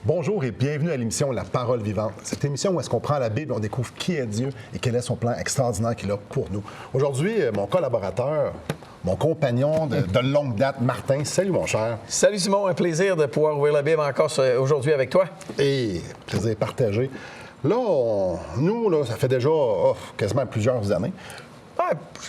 Bonjour et bienvenue à l'émission La Parole vivante. Cette émission où est-ce qu'on prend la Bible, on découvre qui est Dieu et quel est son plan extraordinaire qu'il a pour nous. Aujourd'hui, mon collaborateur, mon compagnon de longue date, Martin. Salut mon cher. Salut Simon, un plaisir de pouvoir ouvrir la Bible encore aujourd'hui avec toi. Et plaisir partagé. Là, nous, ça fait déjà quasiment plusieurs années.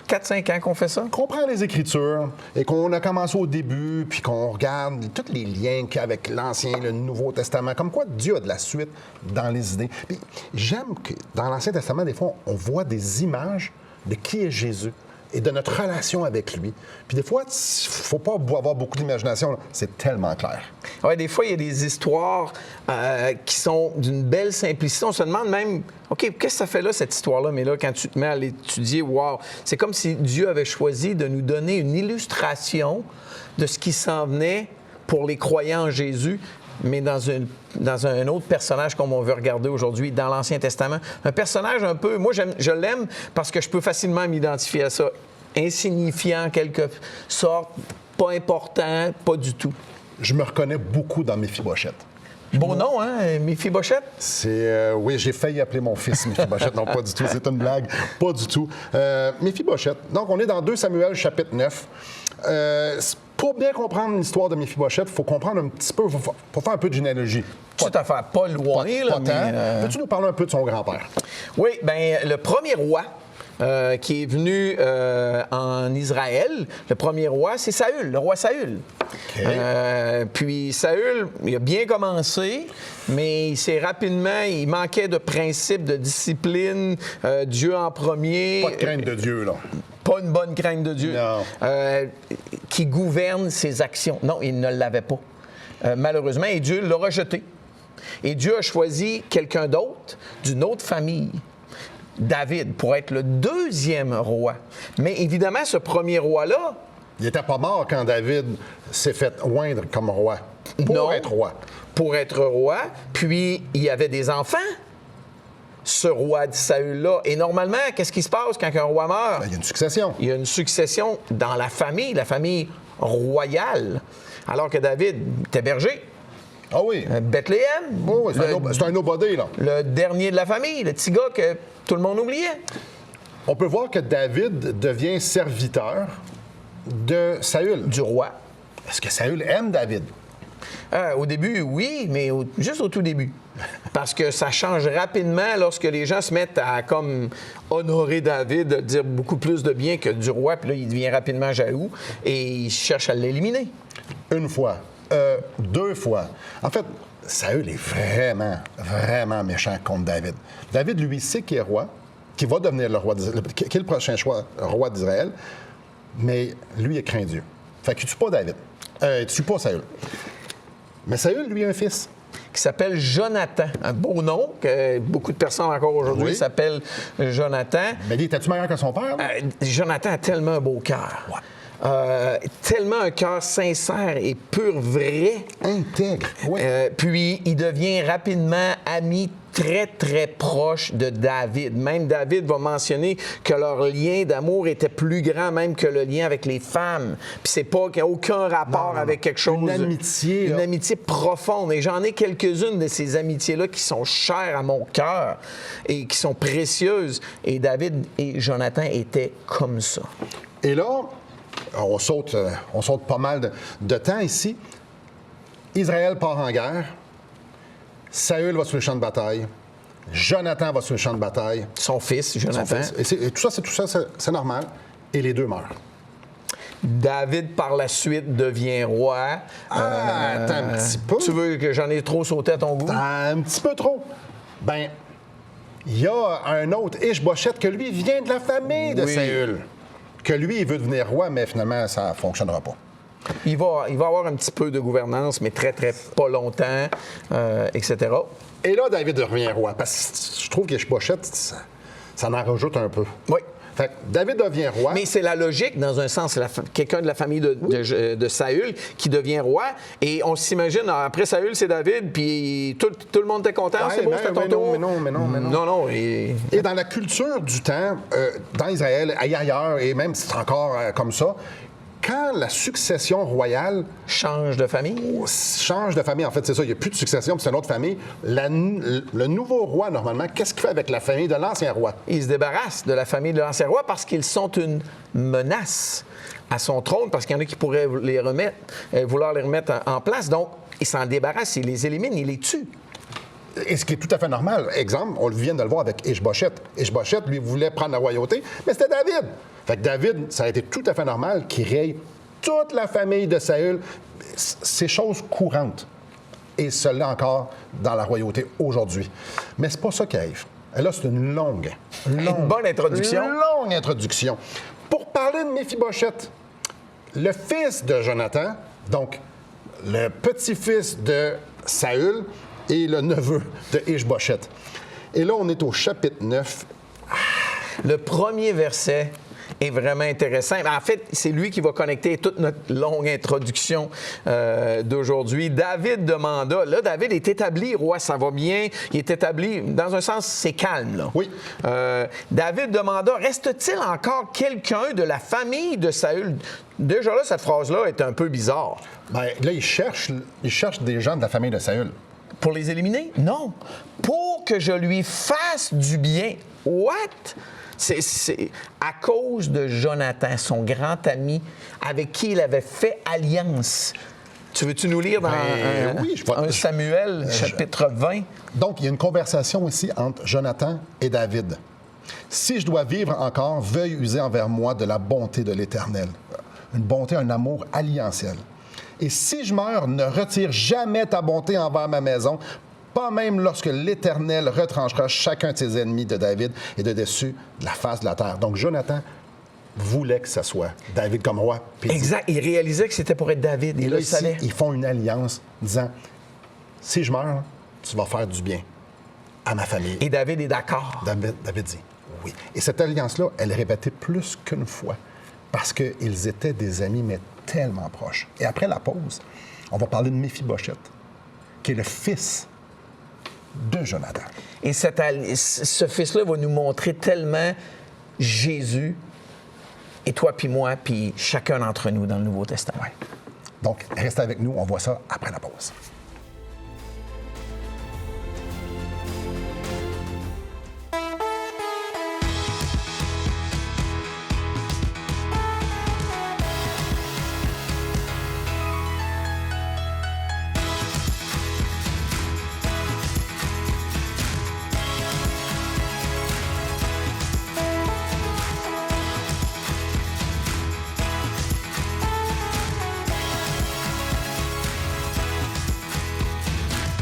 4-5 ans qu'on fait ça. Qu'on prend les Écritures et qu'on a commencé au début, puis qu'on regarde tous les liens qu'il y a avec l'Ancien et le Nouveau Testament, comme quoi Dieu a de la suite dans les idées. Puis j'aime que dans l'Ancien Testament, des fois, on voit des images de qui est Jésus et de notre relation avec lui. Puis des fois, il ne faut pas avoir beaucoup d'imagination. C'est tellement clair. Oui, des fois, il y a des histoires qui sont d'une belle simplicité. On se demande même, OK, qu'est-ce que ça fait là, cette histoire-là? Mais là, quand tu te mets à l'étudier, wow! C'est comme si Dieu avait choisi de nous donner une illustration de ce qui s'en venait pour les croyants en Jésus, mais dans un autre personnage comme on veut regarder aujourd'hui dans l'Ancien Testament. Un personnage un peu... Moi, je l'aime parce que je peux facilement m'identifier à ça. Insignifiant, en quelque sorte, pas important, pas du tout. Je me reconnais beaucoup dans Méphibosheth. Beau nom, hein, Méphibosheth? Oui, j'ai failli appeler mon fils Méphibosheth. Non, pas du tout. C'est une blague. Pas du tout. Méphibosheth. Donc, on est dans 2 Samuel, chapitre 9. Pour bien comprendre l'histoire de Méphibosheth, il faut comprendre un petit peu, il faut faire un peu de généalogie. Toute affaire, pas loin, là, mais... Peux-tu nous parler un peu de son grand-père? Oui, bien, le premier roi qui est venu en Israël, le premier roi, c'est Saül, le roi Saül. Okay. Puis Saül, il a bien commencé, mais il manquait de principes, de discipline, Dieu en premier. Pas de crainte de Dieu, là. Pas une bonne crainte de Dieu. Qui gouverne ses actions. Non, il ne l'avait pas. Malheureusement, et Dieu l'a rejeté. Et Dieu a choisi quelqu'un d'autre, d'une autre famille, David, pour être le 2e roi. Mais évidemment, ce premier roi-là... Il n'était pas mort quand David s'est fait oindre comme roi. Pour être roi. Pour être roi. Puis, il y avait des enfants, ce roi de Saül-là. Et normalement, qu'est-ce qui se passe quand un roi meurt? Il y a une succession. Il y a une succession dans la famille royale. Alors que David était berger. Ah oui. Bethléem. Oh, oui, c'est un nobody, là. Le dernier de la famille, le petit gars que tout le monde oubliait. On peut voir que David devient serviteur de Saül. Du roi. Est-ce que Saül aime David? Au début, oui, mais juste au tout début. Parce que ça change rapidement lorsque les gens se mettent à comme honorer David, dire beaucoup plus de bien que du roi, puis là, il devient rapidement jaloux et il cherche à l'éliminer. Une fois. 2 fois. En fait, Saül est vraiment, vraiment méchant contre David. David, lui, sait qu'il est roi, qu'il va devenir le roi d'Israël, qui est le prochain roi d'Israël, mais lui, il craint Dieu. Fait qu'il ne tue pas David. Il ne tue pas Saül. Mais Saül, lui, a un fils. Qui s'appelle Jonathan. Un beau nom que beaucoup de personnes encore aujourd'hui s'appellent Jonathan. Mais il était-tu meilleur que son père? Jonathan a tellement un beau cœur. Ouais. Tellement un cœur sincère et pur, vrai. Intègre, oui. Puis, il devient rapidement ami très, très proche de David. Même David va mentionner que leur lien d'amour était plus grand même que le lien avec les femmes. Puis c'est pas qu'il n'y a aucun rapport avec quelque chose... Une amitié. Une amitié profonde. Et j'en ai quelques-unes de ces amitiés-là qui sont chères à mon cœur et qui sont précieuses. Et David et Jonathan étaient comme ça. Et là... On saute pas mal de temps ici. Israël part en guerre. Saül va sur le champ de bataille. Jonathan va sur le champ de bataille. Son fils, Jonathan. Et tout ça, c'est normal. Et les 2 meurent. David, par la suite, devient roi. Attends un petit peu. Tu veux que j'en ai trop sauté à ton goût? Un petit peu trop. Ben, il y a un autre, Ish-Bosheth, que lui vient de la famille de Saül. Que lui, il veut devenir roi, mais finalement, ça ne fonctionnera pas. Il va avoir un petit peu de gouvernance, mais très, très pas longtemps, etc. Et là, David devient roi. Parce que je trouve qu'Ish-Bosheth, ça en rajoute un peu. Oui. Fait que David devient roi. Mais c'est la logique, dans un sens. Quelqu'un de la famille de Saül qui devient roi. Et on s'imagine, après Saül, c'est David, puis tout le monde était content. C'est beau, c'était ton tour. Mais non. Non. Et dans la culture du temps, dans Israël, ailleurs, et même si c'est encore comme ça, quand la succession royale Change de famille. change de famille, en fait, c'est ça, il n'y a plus de succession, puis c'est une autre famille, le nouveau roi, normalement, qu'est-ce qu'il fait avec la famille de l'ancien roi? Il se débarrasse de la famille de l'ancien roi parce qu'ils sont une menace à son trône, parce qu'il y en a qui pourraient vouloir les remettre en place. Donc, il s'en débarrasse, il les élimine, il les tue. Et ce qui est tout à fait normal. Exemple, on vient de le voir avec Ishbosheth. Ishbosheth, lui, voulait prendre la royauté, mais c'était David. Fait que David, ça a été tout à fait normal qu'il raye toute la famille de Saül. C'est chose courante. Et cela encore dans la royauté aujourd'hui. Mais c'est pas ça qui arrive. Et là, c'est une longue bonne introduction. Une longue introduction. Pour parler de Méphibosheth, le fils de Jonathan, donc le petit-fils de Saül, et le neveu de Ishbosheth. Et là, on est au chapitre 9. Le premier verset est vraiment intéressant. En fait, c'est lui qui va connecter toute notre longue introduction d'aujourd'hui. David demanda, là, David est établi roi, ça va bien, il est établi, dans un sens, c'est calme, là. Oui. David demanda, reste-t-il encore quelqu'un de la famille de Saül? Déjà là, cette phrase-là est un peu bizarre. Bien, là, il cherche des gens de la famille de Saül. Pour les éliminer? Non. Pour que je lui fasse du bien. What? C'est à cause de Jonathan, son grand ami, avec qui il avait fait alliance. Tu veux-tu nous lire dans un Samuel, chapitre 20? Donc, il y a une conversation ici entre Jonathan et David. « Si je dois vivre encore, veuille user envers moi de la bonté de l'Éternel. » Une bonté, un amour alliantiel. Et si je meurs, ne retire jamais ta bonté envers ma maison, pas même lorsque l'Éternel retranchera chacun de ses ennemis de David et de dessus de la face de la terre. Donc, Jonathan voulait que ce soit David comme roi. Exact. Il réalisait que c'était pour être David. Et là, ici, ils font une alliance disant, si je meurs, tu vas faire du bien à ma famille. Et David est d'accord. David dit oui. Et cette alliance-là, elle est répétée plus qu'une fois parce qu'ils étaient des amis, mais tellement proches. Et après la pause, on va parler de Méphibosheth, qui est le fils de Jonathan. Et ce fils-là va nous montrer tellement Jésus, et toi puis moi, puis chacun d'entre nous dans le Nouveau Testament. Ouais. Donc, restez avec nous, on voit ça après la pause.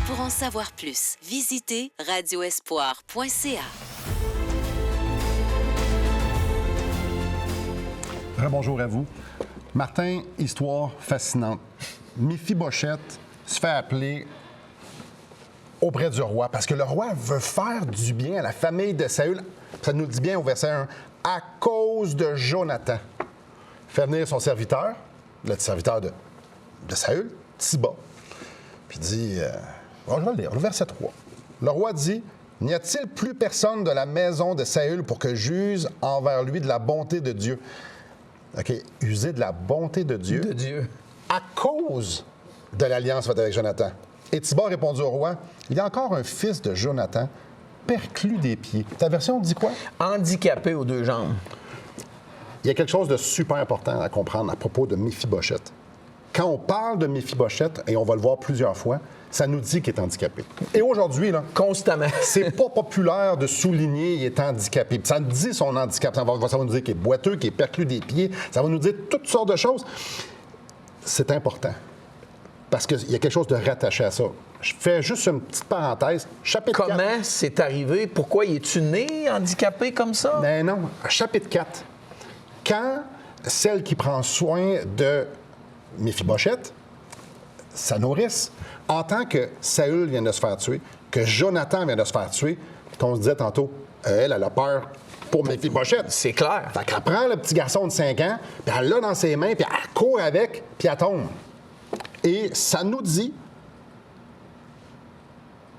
Pour en savoir plus, visitez radioespoir.ca. Rebonjour à vous. Martin, histoire fascinante. Méphibosheth se fait appeler auprès du roi parce que le roi veut faire du bien à la famille de Saül. Ça nous le dit bien au verset 1. À cause de Jonathan. Il fait venir son serviteur, le serviteur de Saül, Tsiba. Puis il dit... je vais le lire, le verset 3. Le roi dit, « N'y a-t-il plus personne de la maison de Saül pour que j'use envers lui de la bonté de Dieu? » OK, user de la bonté de Dieu. De Dieu. À cause de l'alliance faite avec Jonathan. Et Tsiba répondit au roi, « Il y a encore un fils de Jonathan, perclus des pieds. » Ta version dit quoi? Handicapé aux deux jambes. Il y a quelque chose de super important à comprendre à propos de Méphibosheth. Quand on parle de Méphibosheth, et on va le voir plusieurs fois, ça nous dit qu'il est handicapé. Et aujourd'hui, là, constamment, c'est pas populaire de souligner qu'il est handicapé. Puis ça nous dit son handicap. Ça va nous dire qu'il est boiteux, qu'il est perclus des pieds. Ça va nous dire toutes sortes de choses. C'est important. Parce qu'il y a quelque chose de rattaché à ça. Je fais juste une petite parenthèse. Chapitre 4. Comment c'est arrivé? Pourquoi es-tu né handicapé comme ça? Ben non. Chapitre 4. Quand celle qui prend soin de Méphibosheth, sa nourrice, entend que Saül vient de se faire tuer, que Jonathan vient de se faire tuer, qu'on se disait tantôt, elle a peur pour Méphibosheth. C'est clair. Fait qu'elle prend le petit garçon de 5 ans, puis elle l'a dans ses mains, puis elle court avec, puis elle tombe. Et ça nous dit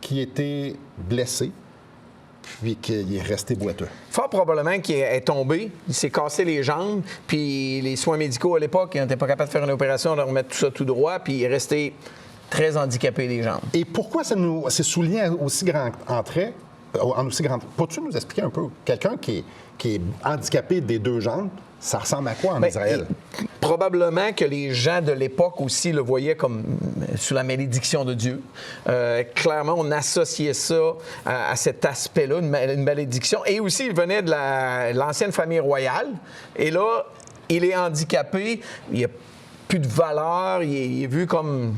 qu'il était blessé, puis qu'il est resté boiteux. Fort probablement qu'il est tombé, il s'est cassé les jambes, puis les soins médicaux à l'époque, ils n'étaient pas capables de faire une opération, de remettre tout ça tout droit, puis il est resté très handicapé les jambes. Et pourquoi c'est souligné en aussi grand trait? Peux-tu nous expliquer un peu? Quelqu'un qui est handicapé des deux jambes, ça ressemble à quoi en Israël? Probablement que les gens de l'époque aussi le voyaient comme sous la malédiction de Dieu. Clairement, on associait ça à cet aspect-là, une malédiction. Et aussi, il venait de l'ancienne famille royale. Et là, il est handicapé. Il n'y a plus de valeur. Il est vu comme...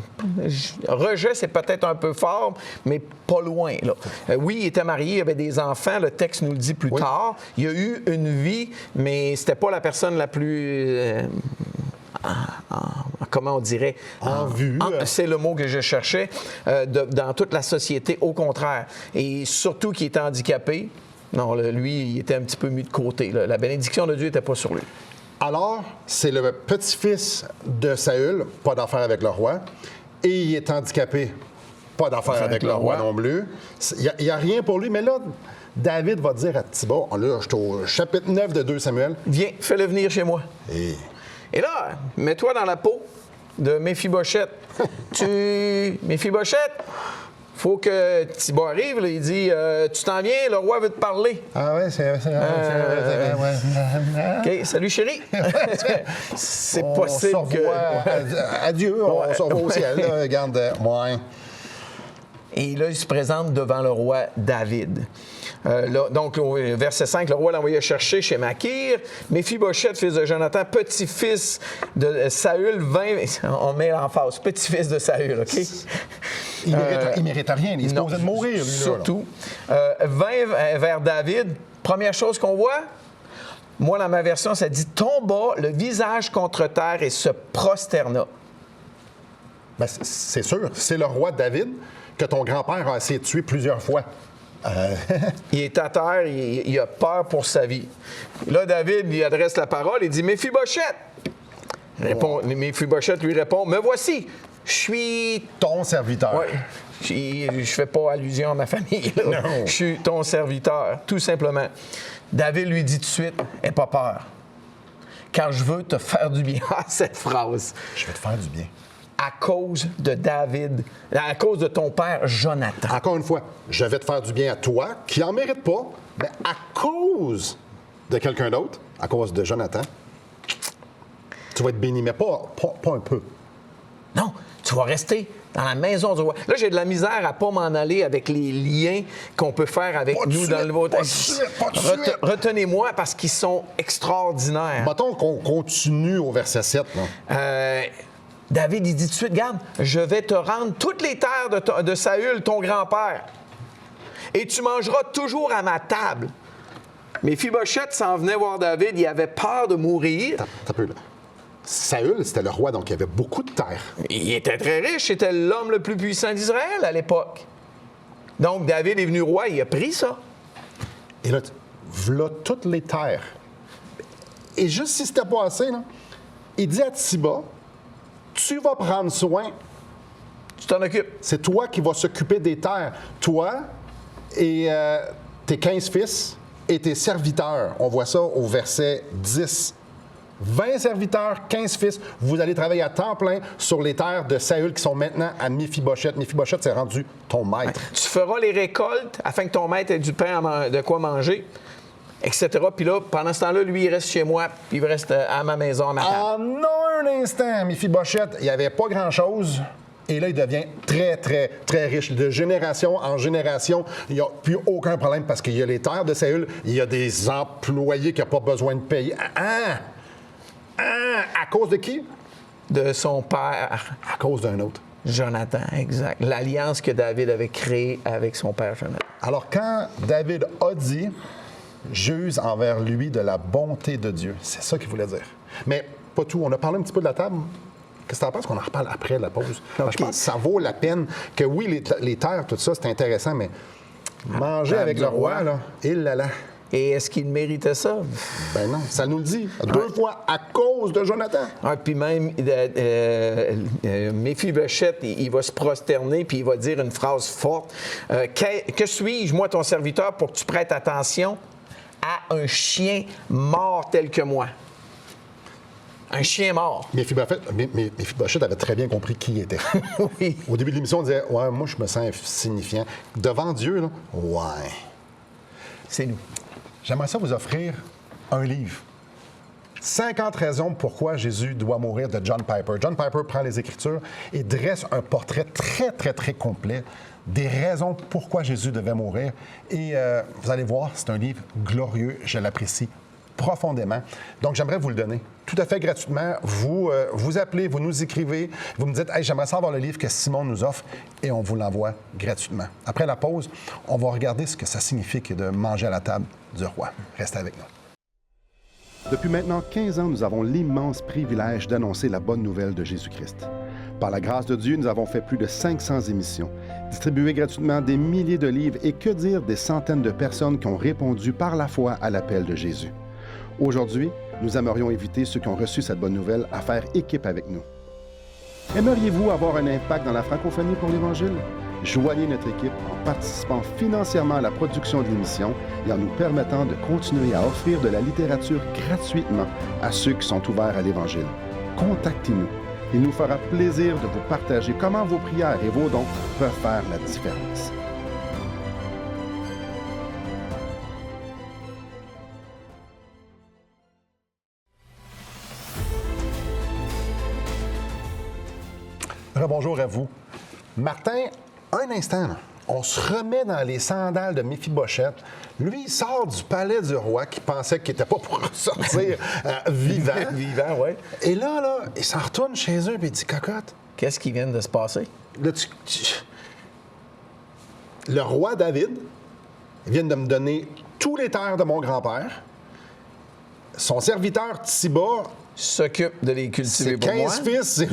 Rejet, c'est peut-être un peu fort, mais pas loin. Là. Oui, il était marié, il avait des enfants. Le texte nous le dit plus tard. Il a eu une vie, mais c'était pas la personne la plus... comment on dirait? En vue. C'est le mot que je cherchais dans toute la société, au contraire. Et surtout qu'il était handicapé. Non, lui, il était un petit peu mis de côté. Là. La bénédiction de Dieu n'était pas sur lui. Alors, c'est le petit-fils de Saül, pas d'affaire avec le roi, et il est handicapé, pas d'affaire avec le roi non plus. Il n'y a rien pour lui, mais là, David va dire à Thiba, là, je suis au chapitre 9 de 2 Samuel. Viens, fais-le venir chez moi. Et là, mets-toi dans la peau de Méphibosheth. Méphibosheth, faut que Thiba arrive, là, il dit tu t'en viens, le roi veut te parler. Ah ouais, c'est vrai. OK, salut chérie. C'est possible on que. Adieu, on se revoit au ciel, là, regarde. Ouais. Et là, il se présente devant le roi David. Là, donc, verset 5, le roi l'a envoyé chercher chez Makir. Méphibosheth, fils de Jonathan, petit-fils de Saül, 20... On met l'emphase, petit-fils de Saül, OK? Il mérite rien, il est supposé de mourir, lui. Surtout. 20 vers David. Première chose qu'on voit, moi, dans ma version, ça dit « tomba le visage contre terre et se prosterna ». Ben, c'est sûr, c'est le roi David que ton grand-père a essayé de tuer plusieurs fois. Il est à terre, il a peur pour sa vie. Là, David lui adresse la parole, il dit « Méphibosheth ». Méphibosheth lui répond « Me voici, je suis... » Ton serviteur. Ouais. Je fais pas allusion à ma famille. Là. Je suis ton serviteur, tout simplement. David lui dit tout de suite « Aie pas peur, car je veux te faire du bien. » Cette phrase. Je vais te faire du bien. À cause de David, à cause de ton père Jonathan. Encore une fois, je vais te faire du bien à toi, qui n'en mérite pas, mais à cause de quelqu'un d'autre, à cause de Jonathan, tu vas être béni, mais pas un peu. Non, tu vas rester dans la maison du roi. Là, j'ai de la misère à ne pas m'en aller avec les liens qu'on peut faire avec nous dans le Nouveau Testament. Retenez-moi parce qu'ils sont extraordinaires. Mettons qu'on continue au verset 7. David, il dit tout de suite, regarde, je vais te rendre toutes les terres de Saül, ton grand-père, et tu mangeras toujours à ma table. Méphibosheth s'en venait voir David, il avait peur de mourir. T'as peu, là. Saül, c'était le roi, donc il avait beaucoup de terres. Il était très riche, c'était l'homme le plus puissant d'Israël à l'époque. Donc, David est venu roi, il a pris ça. Et là, voilà toutes les terres. Et juste si c'était pas assez, là, il dit à Thiba, tu vas prendre soin. Tu t'en occupes. C'est toi qui vas s'occuper des terres. Toi et tes 15 fils et tes serviteurs. On voit ça au verset 10. 20 serviteurs, 15 fils. Vous allez travailler à temps plein sur les terres de Saül qui sont maintenant à Méphibosheth. Méphibosheth s'est rendu ton maître. Tu feras les récoltes afin que ton maître ait du pain de quoi manger, etc. Puis là, pendant ce temps-là, lui, il reste chez moi, puis il reste à ma maison, à ma table. Ah non, un instant, Méphibosheth, il n'y avait pas grand-chose. Et là, il devient très, très, très riche. De génération en génération, il n'y a plus aucun problème parce qu'il y a les terres de Saül, il y a des employés qui n'ont pas besoin de payer. À cause de qui? De son père. À cause d'un autre. Jonathan, exact. L'alliance que David avait créée avec son père Jonathan. Alors, quand David a dit « J'use envers lui de la bonté de Dieu », c'est ça qu'il voulait dire. Mais pas tout. On a parlé un petit peu de la table. Qu'est-ce que tu en penses qu'on en reparle après la pause? Okay. Je pense que ça vaut la peine que, oui, les terres, tout ça, c'est intéressant, mais manger avec le roi, là, il là. Et est-ce qu'il méritait ça? Ben non, ça nous le dit. 2 fois à cause de Jonathan. Ah, puis même, Méphibosheth, il va se prosterner puis il va dire une phrase forte. Que suis-je, moi, ton serviteur, pour que tu prêtes attention à un chien mort tel que moi? Un chien mort. Méphibosheth avait très bien compris qui il était. Oui. Au début de l'émission, on disait « Ouais, moi, je me sens insignifiant. » Devant Dieu, là, ouais. C'est nous. J'aimerais ça vous offrir un livre. 50 raisons pourquoi Jésus doit mourir de John Piper. John Piper prend les Écritures et dresse un portrait très, très, très complet des raisons pourquoi Jésus devait mourir. Et vous allez voir, c'est un livre glorieux. Je l'apprécie profondément. Donc, j'aimerais vous le donner tout à fait gratuitement. Vous appelez, vous nous écrivez, vous me dites « Hey, j'aimerais savoir le livre que Simon nous offre » et on vous l'envoie gratuitement. Après la pause, on va regarder ce que ça signifie que de manger à la table du roi. Restez avec nous. Depuis maintenant 15 ans, nous avons l'immense privilège d'annoncer la bonne nouvelle de Jésus-Christ. Par la grâce de Dieu, nous avons fait plus de 500 émissions, distribué gratuitement des milliers de livres et que dire des centaines de personnes qui ont répondu par la foi à l'appel de Jésus. Aujourd'hui, nous aimerions inviter ceux qui ont reçu cette bonne nouvelle à faire équipe avec nous. Aimeriez-vous avoir un impact dans la francophonie pour l'Évangile? Joignez notre équipe en participant financièrement à la production de l'émission et en nous permettant de continuer à offrir de la littérature gratuitement à ceux qui sont ouverts à l'Évangile. Contactez-nous. Il nous fera plaisir de vous partager comment vos prières et vos dons peuvent faire la différence. Bonjour à vous. Martin, un instant, là. On se remet dans les sandales de Méphibosheth. Lui, il sort du palais du roi qui pensait qu'il n'était pas pour sortir vivant. Vivant, oui. Et là, il s'en retourne chez eux et il dit « Cocotte. » Qu'est-ce qui vient de se passer? Là, le roi David vient de me donner tous les terres de mon grand-père. Son serviteur Tsiba S'occupe de les cultiver c'est pour 15 moi. fils,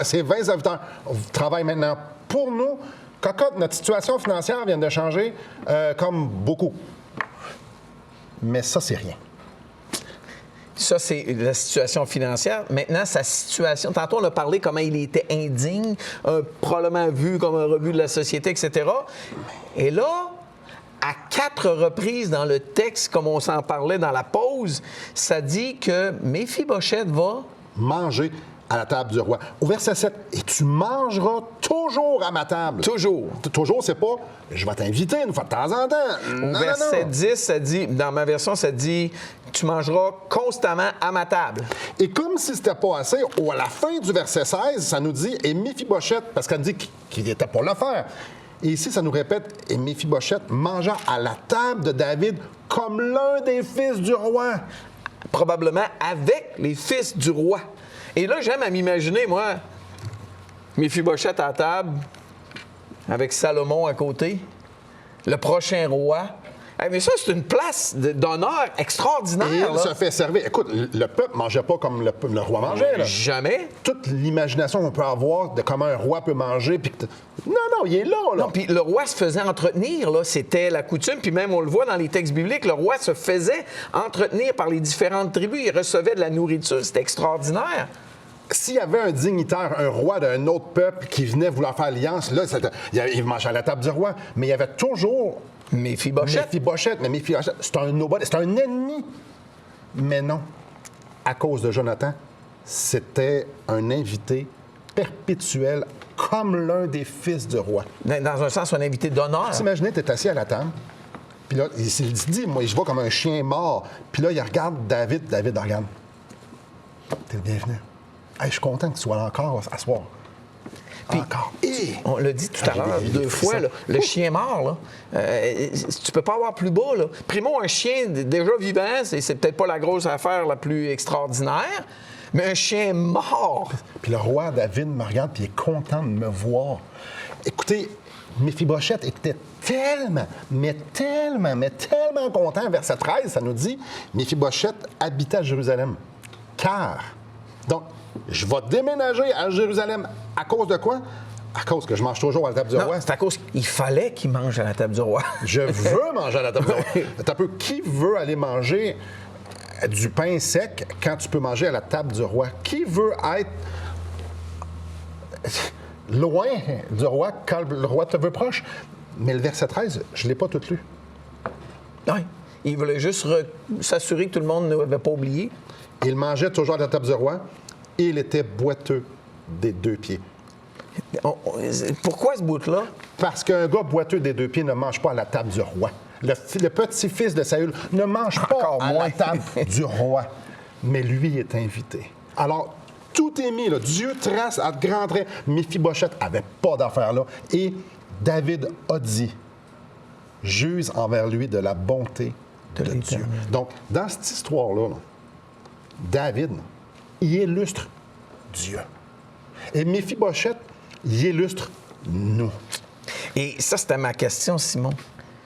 c'est 20 serviteurs. On travaille maintenant pour nous. Cocotte, notre situation financière vient de changer comme beaucoup. Mais ça, c'est rien. Ça, c'est la situation financière. Maintenant, sa situation... Tantôt, on a parlé comment il était indigne, probablement vu comme un rebut de la société, etc. Et là, à 4 reprises dans le texte, comme on s'en parlait dans la pause, ça dit que Méphibosheth va... Manger à la table du roi. Au verset 7, « Et tu mangeras toujours à ma table. » Toujours. Toujours, c'est pas « Je vais t'inviter une fois de temps en temps. » Au verset 10, ça dit, dans ma version, ça dit « Tu mangeras constamment à ma table. » Et comme si c'était pas assez, à la fin du verset 16, ça nous dit « Et Méphibosheth, parce qu'elle dit qu'il était pour le faire. Et ici, ça nous répète « Et Méphibosheth mangea à la table de David comme l'un des fils du roi. » Probablement avec les fils du roi. Et là, j'aime à m'imaginer, moi, Méphibosheth à la table, avec Salomon à côté, le prochain roi. Hey, mais ça, c'est une place d'honneur extraordinaire. Et il là. se fait servir. Écoute, le peuple ne mangeait pas comme le roi mangeait. Là. Jamais. Toute l'imagination qu'on peut avoir de comment un roi peut manger. Puis non, il est là. Non, puis le roi se faisait entretenir, là, c'était la coutume. Puis même, on le voit dans les textes bibliques, le roi se faisait entretenir par les différentes tribus. Il recevait de la nourriture. C'était extraordinaire. S'il y avait un dignitaire, un roi d'un autre peuple qui venait vouloir faire alliance, là, il mangeait à la table du roi. Mais il y avait toujours... Méphibosheth. Mais Méphibosheth, c'est un nobody, c'est un ennemi. Mais non, à cause de Jonathan, c'était un invité perpétuel comme l'un des fils du roi. Dans un sens, un invité d'honneur. T'imagines, t'es assis à la table, puis là, il se dit, moi, je vois comme un chien mort. Puis là, il regarde David regarde. T'es le bienvenu. Hey, je suis content que tu sois là encore à soir. Puis, encore. On l'a dit tout à l'heure, 2 fois, là, le chien mort, là, tu peux pas avoir plus bas. Là. Primo, un chien déjà vivant, c'est peut-être pas la grosse affaire la plus extraordinaire, mais un chien mort. Puis le roi David me regarde, puis il est content de me voir. Écoutez, Méphibosheth était tellement content. Verset 13, ça nous dit, Méphibosheth habitait à Jérusalem. Car, donc, je vais déménager à Jérusalem à cause de quoi? À cause que je mange toujours à la table du Non, roi. c'est à cause qu'il fallait qu'il mange à la table du roi. Je veux manger à la table du roi. T'as un peu, qui veut aller manger du pain sec quand tu peux manger à la table du roi? Qui veut être loin du roi quand le roi te veut proche? Mais le verset 13, je ne l'ai pas tout lu. Oui. Il voulait juste s'assurer que tout le monde ne l'avait pas oublié. Il mangeait toujours à la table du roi et il était boiteux des 2 pieds. Pourquoi ce bout-là? Parce qu'un gars boiteux des 2 pieds ne mange pas à la table du roi. Le petit-fils de Saül ne mange pas Encore à moins. la table du roi. Mais lui est invité. Alors, tout est mis, là. Dieu trace à grands traits. Méphibosheth n'avait pas d'affaire là. Et David a dit, juge envers lui de la bonté de Dieu. Donc, dans cette histoire-là, là, David, il illustre Dieu. Et Méphibosheth, il illustre nous. Et ça, c'était ma question, Simon.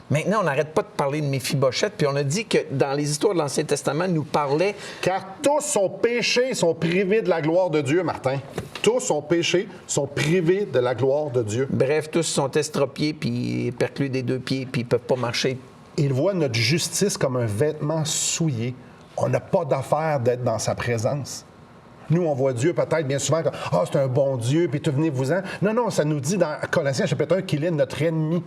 Maintenant, on n'arrête pas de parler de Méphibosheth, puis on a dit que dans les histoires de l'Ancien Testament, il nous parlait... Car tous sont péchés, sont privés de la gloire de Dieu, Martin. Tous sont péchés, sont privés de la gloire de Dieu. Bref, tous sont estropiés, puis perclus des 2 pieds, puis ils ne peuvent pas marcher. Il voit notre justice comme un vêtement souillé. On n'a pas d'affaire d'être dans sa présence. Nous, on voit Dieu peut-être bien souvent comme « Ah, c'est un bon Dieu, puis tout venez-vous-en ». Non, ça nous dit dans Colossiens chapitre 1 qu'il est notre ennemi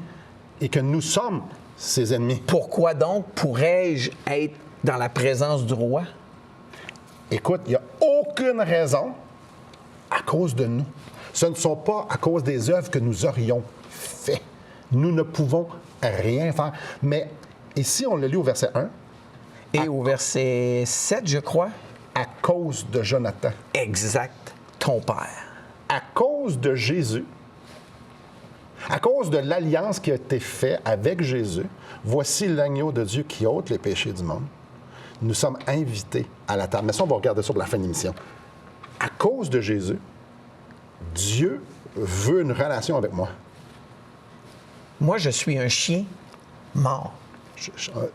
et que nous sommes ses ennemis. Pourquoi donc pourrais-je être dans la présence du roi? Écoute, il n'y a aucune raison à cause de nous. Ce ne sont pas à cause des œuvres que nous aurions fait. Nous ne pouvons rien faire. Mais ici, on le lit au verset 1. Et au verset 7, je crois. À cause de Jonathan. Exact. Ton père. À cause de Jésus, à cause de l'alliance qui a été faite avec Jésus, voici l'agneau de Dieu qui ôte les péchés du monde. Nous sommes invités à la table. Mais ça, on va regarder ça pour la fin de l'émission. À cause de Jésus, Dieu veut une relation avec moi. Moi, je suis un chien mort.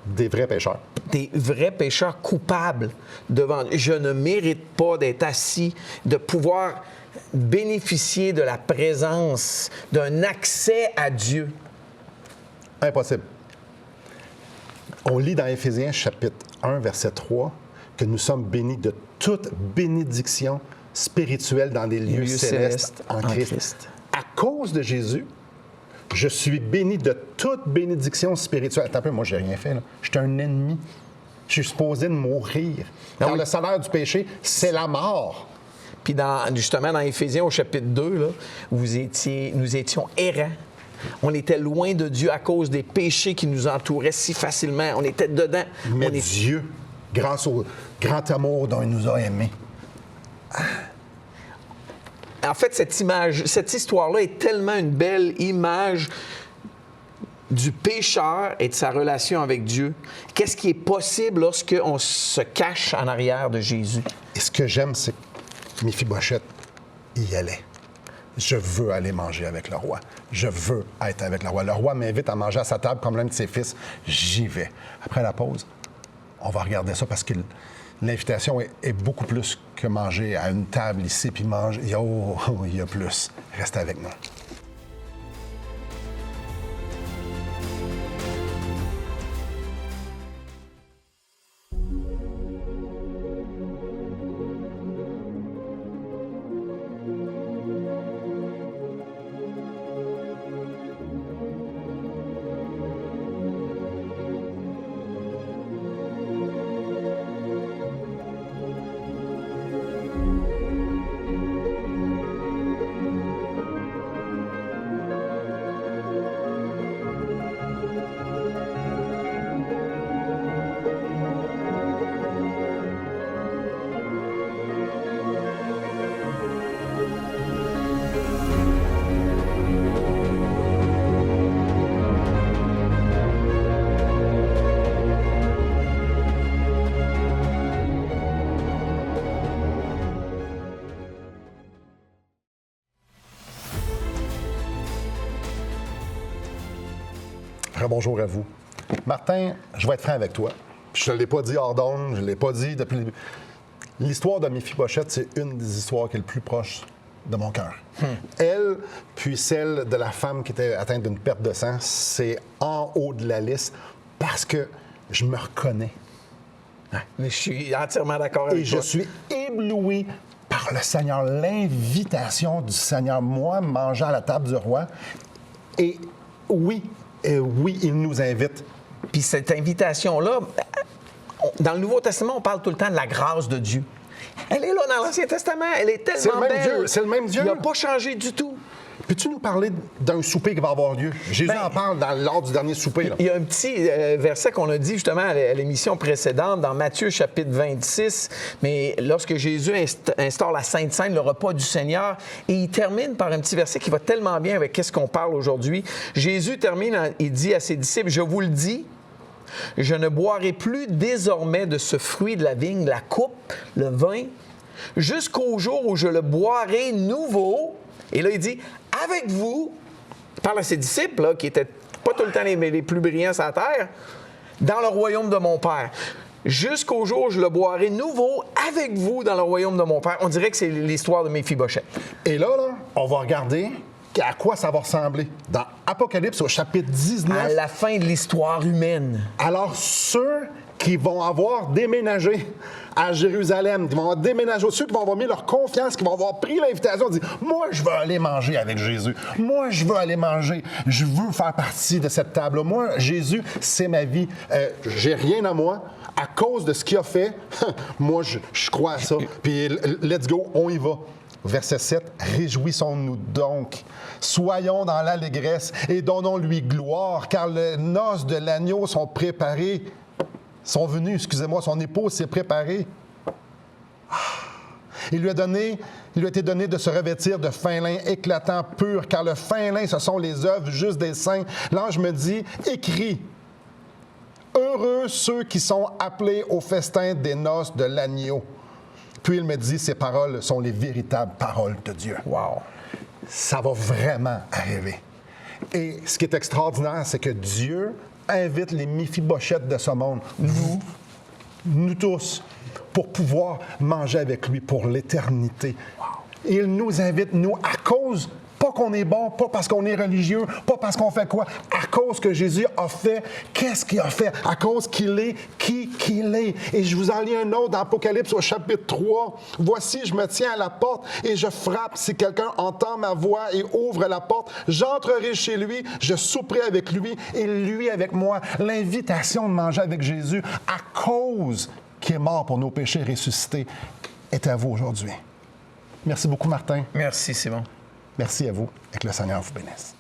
Des vrais pécheurs. Des vrais pécheurs coupables devant. Je ne mérite pas d'être assis, de pouvoir bénéficier de la présence, d'un accès à Dieu. Impossible. On lit dans Éphésiens chapitre 1, verset 3, que nous sommes bénis de toute bénédiction spirituelle dans les lieux célestes en Christ. À cause de Jésus, je suis béni de toute bénédiction spirituelle. Attends un peu, moi, j'ai rien fait. Là. Je suis un ennemi. Je suis supposé de mourir. Car le salaire du péché, c'est la mort. Puis justement, dans Éphésiens au chapitre 2, là, nous étions errants. On était loin de Dieu à cause des péchés qui nous entouraient si facilement. On était dedans. Mais Dieu, grâce au grand amour dont il nous a aimés. En fait, cette histoire-là est tellement une belle image du pécheur et de sa relation avec Dieu. Qu'est-ce qui est possible lorsqu'on se cache en arrière de Jésus? Et ce que j'aime, c'est que Méphibosheth y allait. Je veux aller manger avec le roi. Je veux être avec le roi. Le roi m'invite à manger à sa table comme l'un de ses fils. J'y vais. Après la pause, on va regarder ça parce que l'invitation est beaucoup plus que manger à une table ici puis manger. Il y a plus. Reste avec nous. Bonjour à vous. Martin, je vais être franc avec toi. Je ne l'ai pas dit hors d'onde, je ne l'ai pas dit depuis le début. L'histoire de Méphibosheth, c'est une des histoires qui est le plus proche de mon cœur. Elle, puis celle de la femme qui était atteinte d'une perte de sang, c'est en haut de la liste parce que je me reconnais. Mais je suis entièrement d'accord avec Et toi. je suis ébloui par le Seigneur, l'invitation du Seigneur, moi, manger à la table du roi. Et oui, il nous invite. Puis cette invitation-là, dans le Nouveau Testament, on parle tout le temps de la grâce de Dieu. Elle est là dans l'Ancien Testament, elle est tellement C'est le même belle. Dieu, c'est le même Dieu. Il n'a pas changé du tout. Peux-tu nous parler d'un souper qui va avoir lieu? Jésus en parle lors du dernier souper. Là. Il y a un petit verset qu'on a dit justement à l'émission précédente, dans Matthieu chapitre 26, mais lorsque Jésus instaure la Sainte Seine, le repas du Seigneur, et il termine par un petit verset qui va tellement bien avec ce qu'on parle aujourd'hui. Jésus termine, il dit à ses disciples, « Je vous le dis, je ne boirai plus désormais de ce fruit de la vigne, la coupe, le vin, jusqu'au jour où je le boirai nouveau. » Et là, il dit, « Avec vous, il parle à ses disciples, là, qui étaient pas tout le temps les plus brillants sur la terre, dans le royaume de mon Père. Jusqu'au jour où je le boirai nouveau avec vous dans le royaume de mon Père. » On dirait que c'est l'histoire de Méphibosheth. Et là, on va regarder à quoi ça va ressembler. Dans Apocalypse, au chapitre 19... À la fin de l'histoire humaine. Alors, ceux qui vont avoir déménagé à Jérusalem, qui vont avoir déménagé, ceux qui vont avoir mis leur confiance, qui vont avoir pris l'invitation, dire « Moi, je veux aller manger avec Jésus. Moi, je veux aller manger. Je veux faire partie de cette table-là. Moi, Jésus, c'est ma vie. J'ai rien à moi. À cause de ce qu'il a fait, moi, je crois à ça. Puis, let's go, on y va. » Verset 7, « Réjouissons-nous donc, soyons dans l'allégresse et donnons-lui gloire, car les noces de l'agneau sont préparées. » Sont venus, excusez-moi, son épouse s'est préparée. Il lui a été donné de se revêtir de fin lin éclatant, pur, car le fin lin, ce sont les œuvres justes des saints. L'ange me dit, écris, heureux ceux qui sont appelés au festin des noces de l'agneau. Puis il me dit, ces paroles sont les véritables paroles de Dieu. Wow! Ça va vraiment arriver. Et ce qui est extraordinaire, c'est que Dieu invite les Méphibosheth de ce monde, nous tous, pour pouvoir manger avec lui pour l'éternité. Wow. Il nous invite, nous, à cause, pas qu'on est bon, pas parce qu'on est religieux, pas parce qu'on fait quoi, à cause que Jésus a fait, qu'est-ce qu'il a fait, à cause qu'il est qui qu'il est. Et je vous en lis un autre dans Apocalypse au chapitre 3. « Voici, je me tiens à la porte et je frappe. Si quelqu'un entend ma voix et ouvre la porte, j'entrerai chez lui, je souperai avec lui et lui avec moi. » L'invitation de manger avec Jésus, à cause qu'il est mort pour nos péchés ressuscités, est à vous aujourd'hui. Merci beaucoup, Martin. Merci, Simon. Merci à vous et que le Seigneur vous bénisse.